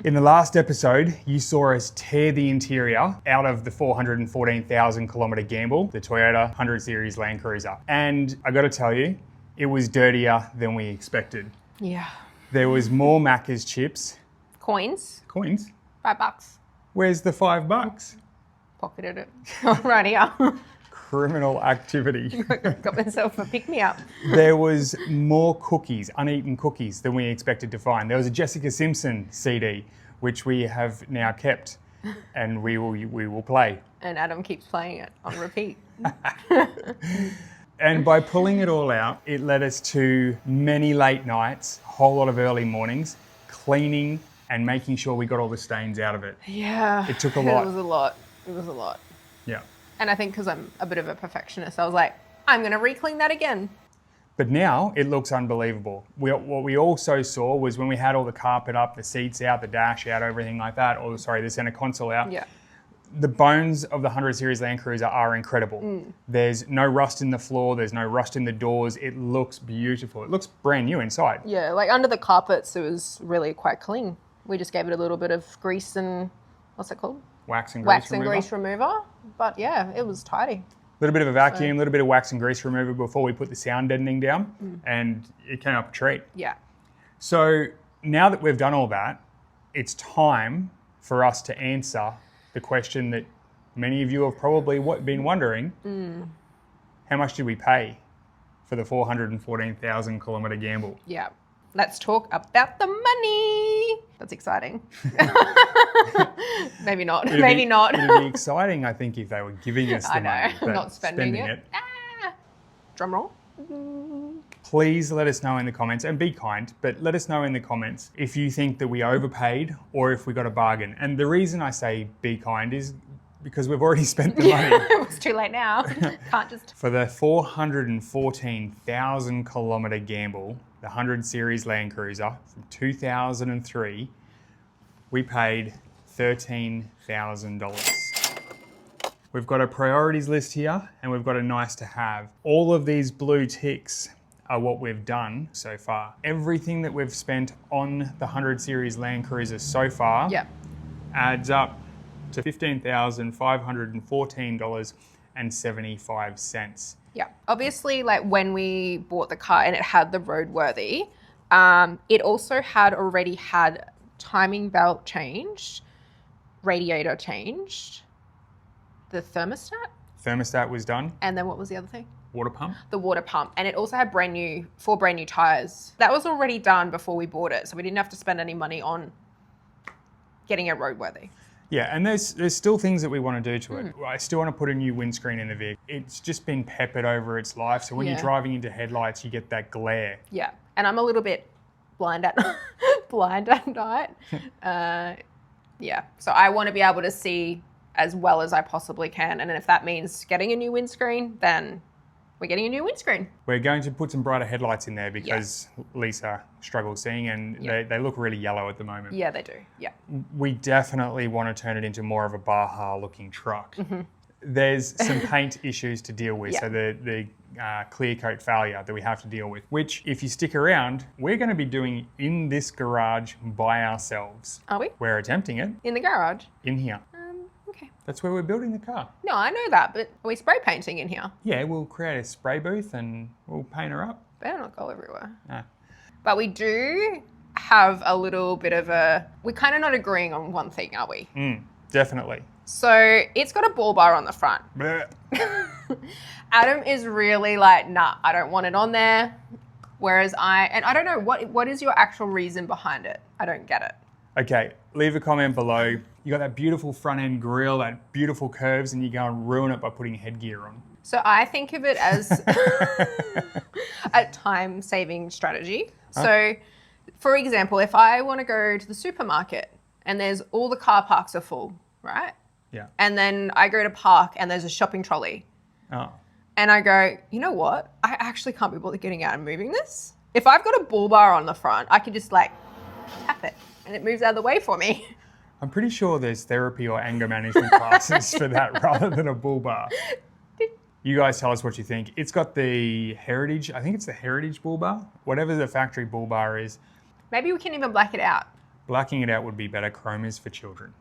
In the last episode, you saw us tear the interior out of the 414,000 kilometre gamble, the Toyota 100 Series LandCruiser. And I got to tell you, it was dirtier than we expected. Yeah. There was more Macca's chips. Coins. Coins? $5. Where's the $5? Pocketed it. Right here. Criminal activity. Got myself a pick-me-up. There was more cookies, uneaten cookies, than we expected to find. There was a Jessica Simpson CD, which we have now kept, and we will play. And Adam keeps playing it on repeat. And by pulling it all out, it led us to many late nights, a whole lot of early mornings, cleaning and making sure we got all the stains out of it. Yeah. It took a lot. It was a lot. It was a lot. Yeah. And I think because I'm a bit of a perfectionist, I was like, I'm going to re-clean that again. But now it looks unbelievable. What we also saw was when we had all the carpet up, the seats out, the dash out, everything like that, the center console out. Yeah. The bones of the 100 Series LandCruiser are incredible. There's no rust in the floor. There's no rust in the doors. It looks beautiful. It looks brand new inside. Yeah, like under the carpets, it was really quite clean. We just gave it a little bit of grease and, what's it called? Wax and grease remover. But yeah, it was tidy. A little bit of a vacuum, a little bit of wax and grease remover before we put the sound deadening down, and it came up a treat. Yeah. So now that we've done all that, it's time for us to answer the question that many of you have probably been wondering. How much did we pay for the 414,000 kilometre gamble? Yeah. Let's talk about the money. That's exciting. Maybe not. Maybe not. It'd be exciting, I think, if they were giving us the money. I know. Not spending it. Drum roll. Please let us know in the comments, and be kind, but let us know in the comments if you think that we overpaid or if we got a bargain. And the reason I say be kind is because we've already spent the money. It was too late now. Can't just... For the 414,000 kilometre gamble, the 100 Series LandCruiser from 2003, we paid $13,000. We've got a priorities list here, and we've got a nice to have. All of these blue ticks are what we've done so far. Everything that we've spent on the 100 Series LandCruiser so far adds up to $15,514.75. Yeah, obviously, like when we bought the car and it had the roadworthy, it also had already had timing belt changed, radiator changed, the thermostat. Thermostat was done. And then what was the other thing? Water pump. The water pump. And it also had four brand new tires. That was already done before we bought it, so we didn't have to spend any money on getting it roadworthy. Yeah, and there's still things that we want to do to it. I still want to put a new windscreen in the vehicle. It's just been peppered over its life, so when you're driving into headlights, you get that glare. Yeah, and I'm a little bit blind at night. Yeah, so I want to be able to see as well as I possibly can, and if that means getting a new windscreen, then we're getting a new windscreen. We're going to put some brighter headlights in there because Lisa struggles seeing, and they look really yellow at the moment. Yeah, they do. Yeah. We definitely want to turn it into more of a Baja looking truck. There's some paint issues to deal with. So the clear coat failure that we have to deal with, which if you stick around, we're going to be doing in this garage by ourselves. Are we? We're attempting it. In the garage? In here. Okay. That's where we're building the car. No, I know that, but are we spray painting in here? Yeah, we'll create a spray booth and we'll paint her up. Better not go everywhere. No. But we do have a little bit of we're kind of not agreeing on one thing, are we? Definitely. So it's got a Bullbar on the front. Adam is really like, nah, I don't want it on there. Whereas I don't know, what is your actual reason behind it? I don't get it. Okay, leave a comment below. You got that beautiful front end grille, that beautiful curves, and you go and ruin it by putting headgear on. So I think of it as a time-saving strategy. So, for example, if I want to go to the supermarket and there's all the car parks are full, right? Yeah. And then I go to park and there's a shopping trolley. Oh. And I go, you know what? I actually can't be bothered getting out and moving this. If I've got a Bullbar on the front, I can just like tap it and it moves out of the way for me. I'm pretty sure there's therapy or anger management classes for that rather than a Bullbar. You guys tell us what you think. It's got the Heritage, I think it's the Heritage Bullbar, whatever the factory Bullbar is. Maybe we can even black it out. Blacking it out would be better. Chrome is for children.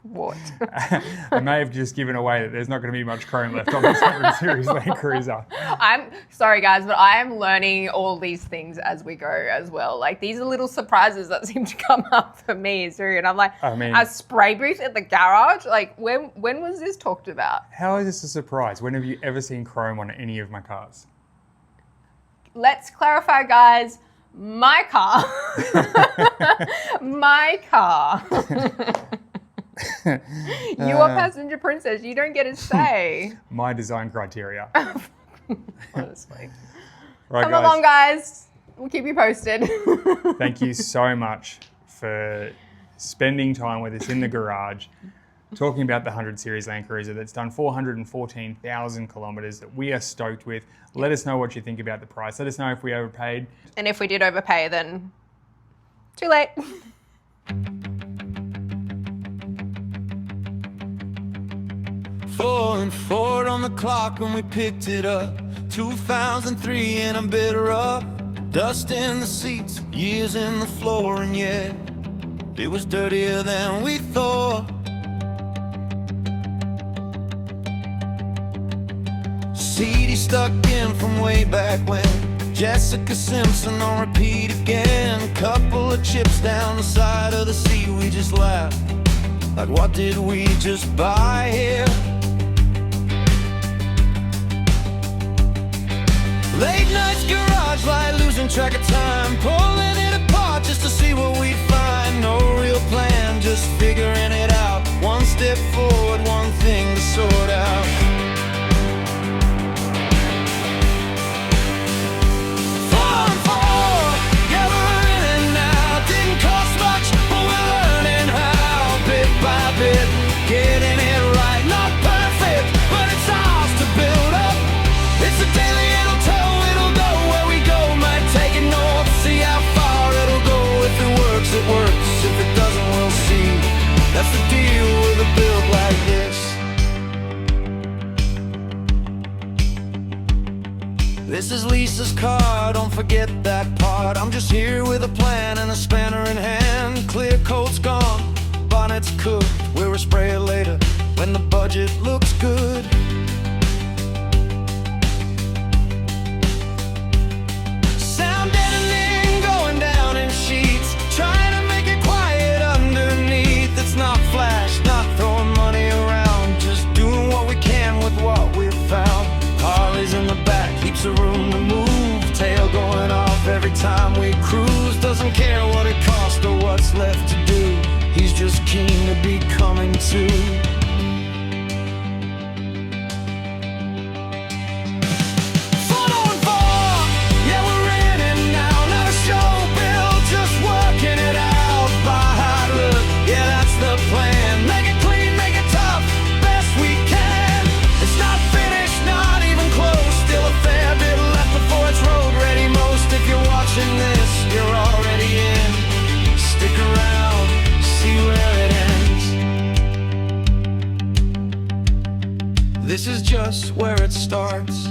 What? I may have just given away that there's not going to be much chrome left on this 100 Series LandCruiser. I'm sorry, guys, but I am learning all these things as we go as well. Like, these are little surprises that seem to come up for me too. And I'm like, a spray booth at the garage? Like, when was this talked about? How is this a surprise? When have you ever seen chrome on any of my cars? Let's clarify, guys. My car. My car. You are passenger princess. You don't get a say. My design criteria. Honestly. Right, Come along, guys. We'll keep you posted. Thank you so much for spending time with us in the garage, talking about the 100 Series LandCruiser that's done 414,000 kilometers that we are stoked with. Let us know what you think about the price. Let us know if we overpaid. And if we did overpay, then too late. Four and four on the clock when we picked it up. 2003 and I'm bitter up. Dust in the seats, years in the floor, and yet it was dirtier than we thought. CD stuck in from way back when. Jessica Simpson on repeat again. Couple of chips down the side of the seat, we just laughed. Like, what did we just buy here? Late nights, garage light, losing track of time. Pulling it apart just to see what we'd find. No real plan, just figuring it out. One step forward, one thing to sort out. Getting it right, not perfect, but it's ours to build up. It's a daily, it'll tell, it'll go where we go. Might take it north, see how far it'll go. If it works, it works. If it doesn't, we'll see. That's the deal with a build like this. This is Lisa's car, don't forget that part. I'm just here with a plan and a spanner in hand. Clear coat's gone, bonnet's cooked. We'll spray it later when the budget looks good. Sound deadening going down in sheets. Trying to make it quiet underneath. It's not flash, not throwing money around. Just doing what we can with what we've found. Harley's in the back, heaps of room to move. Tail going off every time we cruise. Doesn't care what it costs or what's left to do. He's just keen to be coming to. This is just where it starts.